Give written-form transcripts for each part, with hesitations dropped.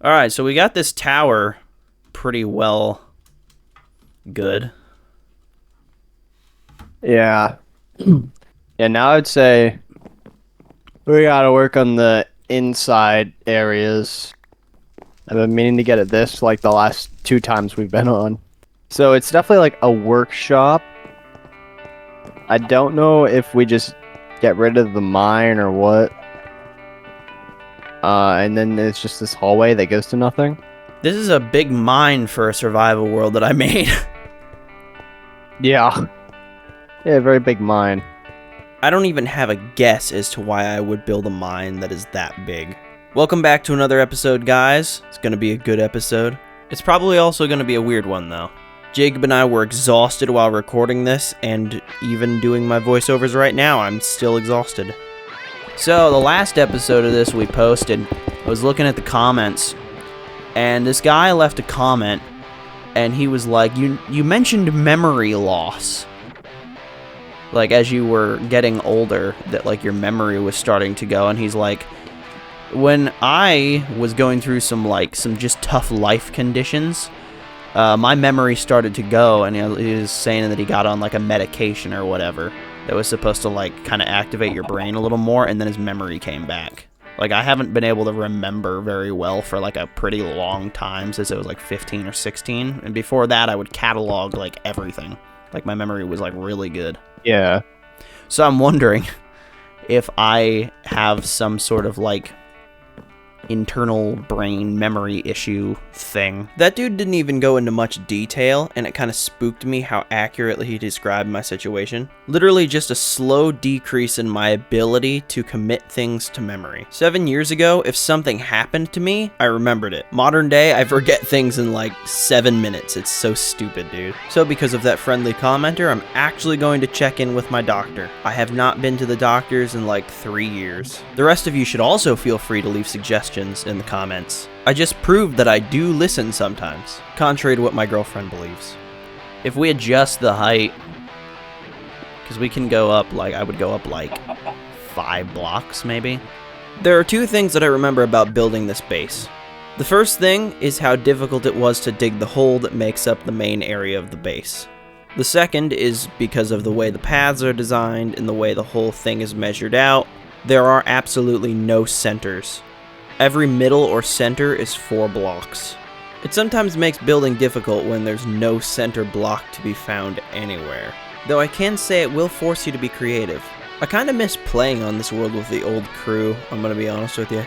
Alright, so we got this tower pretty well good. Yeah. Yeah, now I'd say we gotta work on the inside areas. I've been meaning to get at this like the last 2 times we've been on. So it's definitely like a workshop. I don't know if we just get rid of the mine or what. And then there's just this hallway that goes to nothing. This is a big mine for a survival world that I made. Yeah. Yeah, very big mine. I don't even have a guess as to why I would build a mine that is that big. Welcome back to another episode, guys. It's going to be a good episode. It's probably also going to be a weird one, though. Jacob and I were exhausted while recording this, and even doing my voiceovers right now, I'm still exhausted. So, the last episode of this we posted, I was looking at the comments, and this guy left a comment, and he was like, you mentioned memory loss. Like, as you were getting older, that, like, your memory was starting to go, and he's like, when I was going through some just tough life conditions, my memory started to go, and he was saying that he got on, like, a medication or whatever that was supposed to, like, kind of activate your brain a little more, and then his memory came back. Like, I haven't been able to remember very well for, like, a pretty long time, since it was, like, 15 or 16, and before that, I would catalog, like, everything. Like, my memory was, like, really good. Yeah. So I'm wondering if I have some sort of, like, internal brain memory issue thing. That dude didn't even go into much detail, and it kind of spooked me how accurately he described my situation. Literally just a slow decrease in my ability to commit things to memory. 7 years ago, if something happened to me, I remembered it. Modern day, I forget things in like 7 minutes. It's so stupid, dude. So because of that friendly commenter, I'm actually going to check in with my doctor. I have not been to the doctors in like 3 years. The rest of you should also feel free to leave suggestions in the comments. I just proved that I do listen sometimes, contrary to what my girlfriend believes. If we adjust the height, because we can go up, like, I would go up like 5 blocks maybe. There are 2 things that I remember about building this base. The first thing is how difficult it was to dig the hole that makes up the main area of the base. The second is because of the way the paths are designed and the way the whole thing is measured out, there are absolutely no centers. Every middle or center is 4 blocks. It sometimes makes building difficult when there's no center block to be found anywhere. Though I can say it will force you to be creative. I kinda miss playing on this world with the old crew, I'm gonna be honest with you.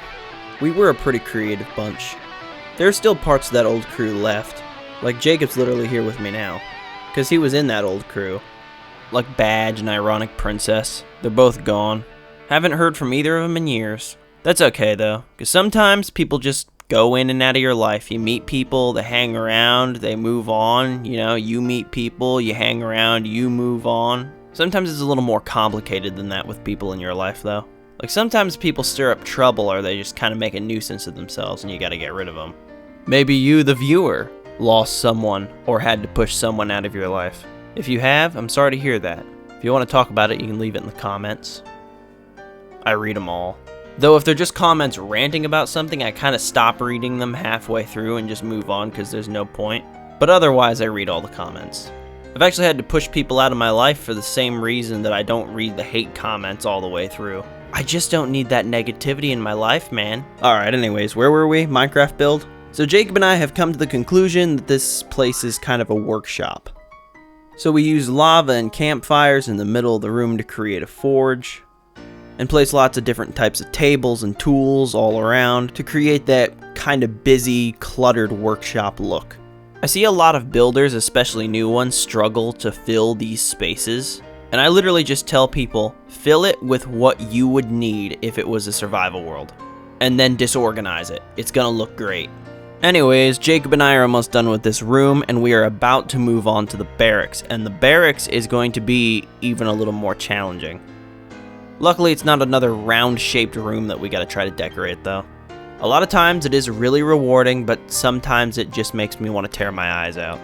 We were a pretty creative bunch. There are still parts of that old crew left. Like Jacob's literally here with me now. Cause he was in that old crew. Like Badge and Ironic Princess. They're both gone. Haven't heard from either of them in years. That's okay, though, because sometimes people just go in and out of your life. You meet people, they hang around, they move on, you know, you meet people, you hang around, you move on. Sometimes it's a little more complicated than that with people in your life, though. Like, sometimes people stir up trouble or they just kind of make a nuisance of themselves and you gotta get rid of them. Maybe you, the viewer, lost someone or had to push someone out of your life. If you have, I'm sorry to hear that. If you want to talk about it, you can leave it in the comments. I read them all. Though if they're just comments ranting about something, I kind of stop reading them halfway through and just move on because there's no point. But otherwise, I read all the comments. I've actually had to push people out of my life for the same reason that I don't read the hate comments all the way through. I just don't need that negativity in my life, man. Alright, anyways, where were we? Minecraft build? So Jacob and I have come to the conclusion that this place is kind of a workshop. So we use lava and campfires in the middle of the room to create a forge, and place lots of different types of tables and tools all around to create that kind of busy, cluttered workshop look. I see a lot of builders, especially new ones, struggle to fill these spaces, and I literally just tell people, fill it with what you would need if it was a survival world, and then disorganize it. It's gonna look great. Anyways, Jacob and I are almost done with this room, and we are about to move on to the barracks, and the barracks is going to be even a little more challenging. Luckily, it's not another round-shaped room that we gotta try to decorate, though. A lot of times it is really rewarding, but sometimes it just makes me want to tear my eyes out.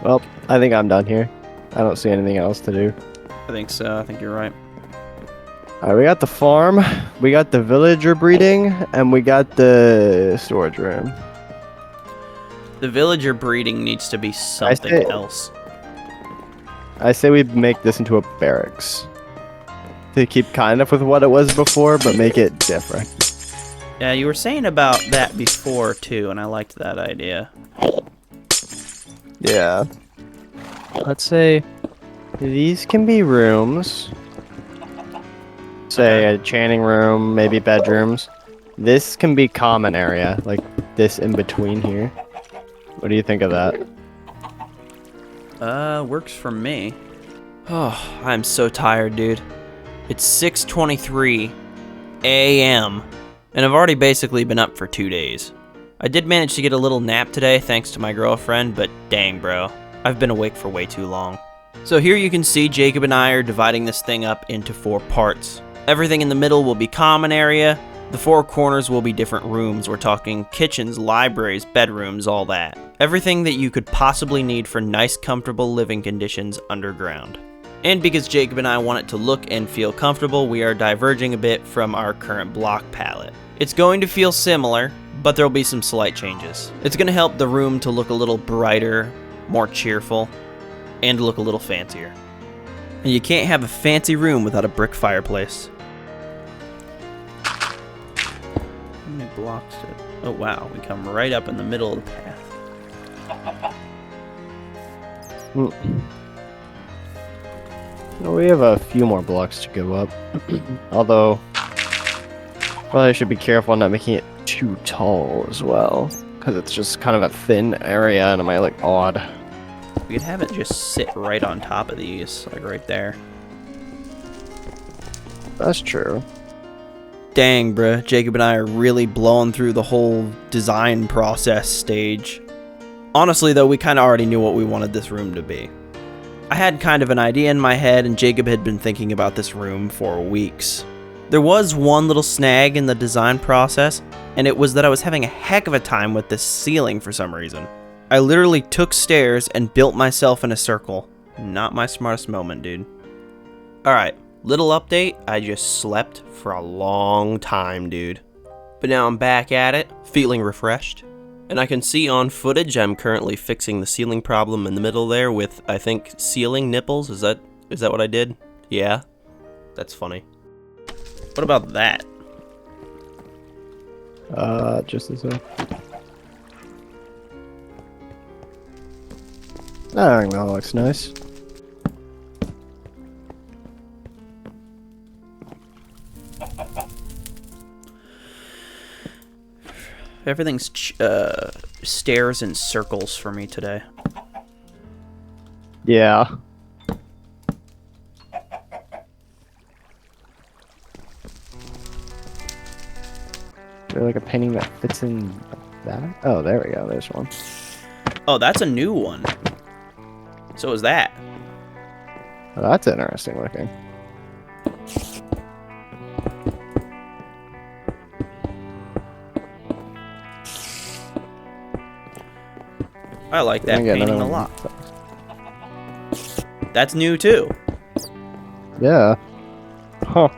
Well, I think I'm done here. I don't see anything else to do. I think so. I think you're right. Alright, we got the farm, we got the villager breeding, and we got the storage room. The villager breeding needs to be something say- else. I say we make this into a barracks. To keep kind of with what it was before, but make it different. Yeah, you were saying about that before too, and I liked that idea. Yeah. Let's say these can be rooms. Say a chanting room, maybe bedrooms. This can be common area, like this in between here. What do you think of that? Works for me. Oh, I'm so tired, dude. It's 6:23 a.m. and I've already basically been up for 2 days. I did manage to get a little nap today thanks to my girlfriend, but dang, bro, I've been awake for way too long. So here you can see Jacob and I are dividing this thing up into 4 parts. Everything in the middle will be common area. The 4 corners will be different rooms. We're talking kitchens, libraries, bedrooms, all that. Everything that you could possibly need for nice, comfortable living conditions underground. And because Jacob and I want it to look and feel comfortable, we are diverging a bit from our current block palette. It's going to feel similar, but there'll be some slight changes. It's going to help the room to look a little brighter, more cheerful, and look a little fancier. And you can't have a fancy room without a brick fireplace. How many blocks did... Oh wow, we come right up in the middle of the path. Well, we have a few more blocks to go up. Although, probably should be careful not making it too tall as well. Because it's just kind of a thin area and it might look odd. We could have it just sit right on top of these, like right there. That's true. Dang, bruh, Jacob and I are really blowing through the whole design process stage. Honestly, though, we kind of already knew what we wanted this room to be. I had kind of an idea in my head, and Jacob had been thinking about this room for weeks. There was one little snag in the design process, and it was that I was having a heck of a time with this ceiling for some reason. I literally took stairs and built myself in a circle. Not my smartest moment, dude. Alright, little update, I just slept for a long time, dude. But now I'm back at it, feeling refreshed. And I can see on footage I'm currently fixing the ceiling problem in the middle there with, I think, ceiling nipples. Is that what I did? Yeah? That's funny. What about that? Just as a... I think that looks nice. Everything's stairs and circles for me today. Yeah. Is there like a painting that fits in that? Oh, there we go. There's one. Oh, that's a new one. So is that. Oh, that's interesting looking. I like that Get painting another a one. lot. That's new too. Yeah. Huh.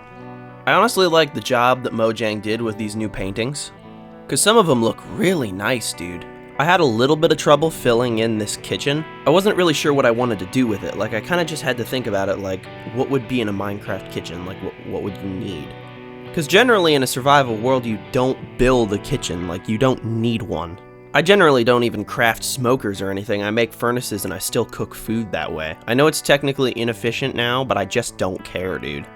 I honestly like the job that Mojang did with these new paintings. Because some of them look really nice, dude. I had a little bit of trouble filling in this kitchen. I wasn't really sure what I wanted to do with it. Like, I kind of just had to think about it, like, what would be in a Minecraft kitchen? Like, what would you need? Because generally in a survival world, you don't build a kitchen. Like, you don't need one. I generally don't even craft smokers or anything. I make furnaces and I still cook food that way. I know it's technically inefficient now, but I just don't care, dude.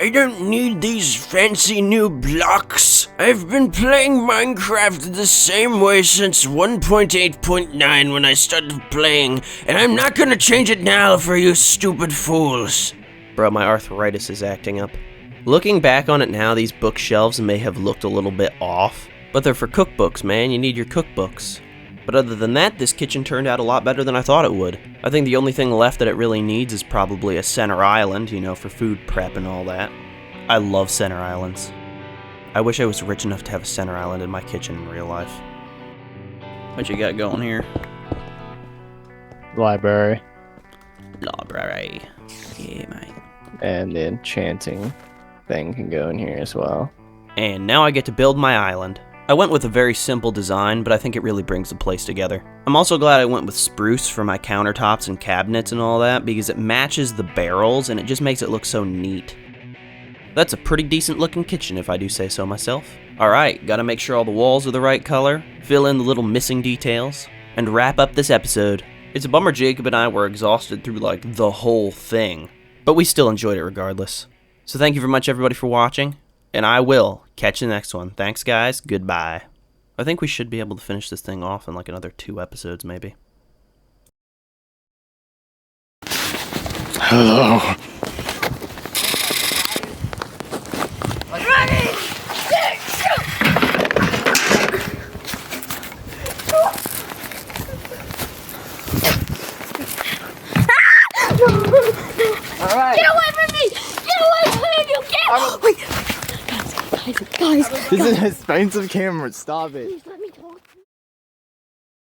I don't need these fancy new blocks. I've been playing Minecraft the same way since 1.8.9 when I started playing, and I'm not gonna change it now for you stupid fools. Bro, my arthritis is acting up. Looking back on it now, these bookshelves may have looked a little bit off, but they're for cookbooks, man. You need your cookbooks. But other than that, this kitchen turned out a lot better than I thought it would. I think the only thing left that it really needs is probably a center island, you know, for food prep and all that. I love center islands. I wish I was rich enough to have a center island in my kitchen in real life. What you got going here? Library. Library. Yeah, mate. And the enchanting thing can go in here as well. And now I get to build my island. I went with a very simple design, but I think it really brings the place together. I'm also glad I went with spruce for my countertops and cabinets and all that, because it matches the barrels and it just makes it look so neat. That's a pretty decent looking kitchen if I do say so myself. Alright, gotta make sure all the walls are the right color, fill in the little missing details, and wrap up this episode. It's a bummer Jacob and I were exhausted through like the whole thing, but we still enjoyed it regardless. So thank you very much everybody for watching. And I will catch you next one. Thanks, guys. Goodbye. I think we should be able to finish this thing off in like another 2 episodes, maybe. Hello. Alright. Get away from me! Get away from me! You can't! Wait. Guys. This is an expensive camera. Stop it. Please let me talk.